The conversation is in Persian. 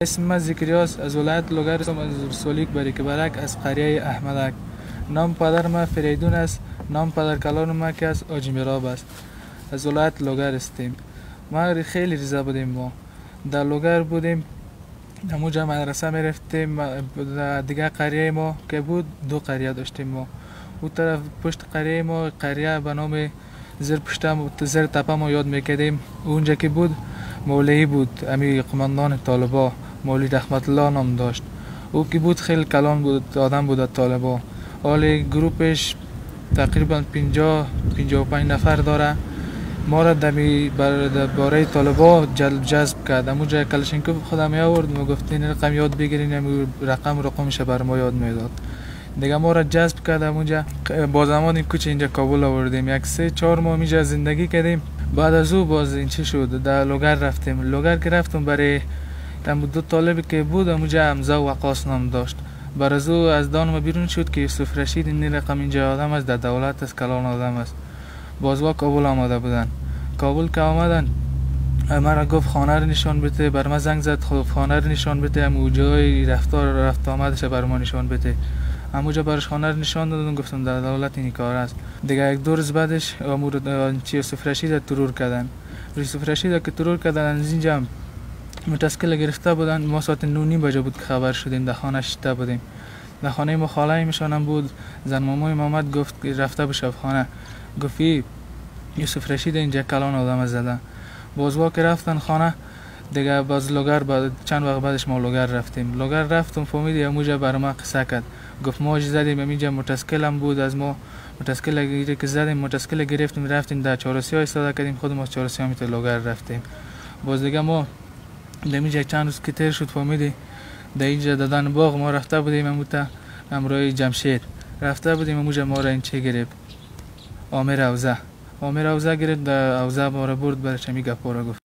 اسم من زکریاس از ولایت لوگر هستم، از سولیک بری که برک از قریه احمدک. نام پدر ما فریدون است، نام پدر کلان ما که از آجمیراب است. از ولایت لوگر هستیم. ما خیلی ریزه بودیم، ما در لوگر بودیم، همونجا مدرسه می رفتیم. دیگه قریه ما که بود دو قریه داشتیم. ما اون طرف پشت قریه ما قریه به نام زر تپه ما یاد میکردیم. اونجا که بود مولوی بود، امی قماندان طالبا، مولوی رحمت الله نام داشت. او که بود خیلی کلان بود، آدم بود طالبا. حالی گروپش تقریبا 55 نفر داره. ما را باره طالبا جذب کرد. همونجا کلشنکوف خودم می آورد، ما گفتین رقم یاد بگیرین، رقمش بر ما یاد میداد. دیگه ما را جذب کرد. همونجا با زمان کوچ اینجا کابل آوردیم، یک 3-4 ماه اینجا زندگی کردیم. بعد از او باز این چی شد، در لوگر رفتیم. لوگر که رفتم برای دو طالبی که بود، همونجا حمزه و وقاص نام داشت. بر از او از دان ما بیرون شد که یوسف رشید این رقم اینجا آدم است، در دولت است، کلان آدم است. بازوا کابل آمده بودن. کابل که آمدن مرا گفت خانه رو نشان بده. بر ما زنگ زد خانه رو نشان بده، همون جای رفت آمدش بر ما نشان بده. همونجا برش خانه رو نشان دادن، گفتم در دولت این کار است. دیگه یک دو روز بعدش یوسف رشید ترور کردن. یوسف رشید که ترور کردن، از اینجا متسکل گرفته بودن. ما ساعت 9:30 بجه بود که خبر شدیم، در خانه شده بودیم. در خانه ما خاله میشانم بود، زن مامای محمد گفت رفته به شبخانه، گفت یوسف رشید اینجا کلان آدم زده. بازوا که رفتن خانه دیگه، باز لوگر بعد چند وقت بعدش ما لوگر رفتیم. لوگر رفتم فهمیدی همونجا بر ما قصه کرد، گفت ما زدیم اینجا متسکل هم بود، از ما متسکل که زدیم، متسکل گرفتیم رفتیم در چهارسیاه ایستاده کردیم، خودمون از چهارسیاه می لوگر رفتیم. باز دیگه ما اینجا چند روز که تیر شد فهمیدی در اینجا دادن باغ ما رفته بودیم، همونتا امروی جمشید رفته بودیم. همونجا ما را این چه گرفت، آمیر اوزه گرفت. در اوزه ما را برد برش همی گفت گفت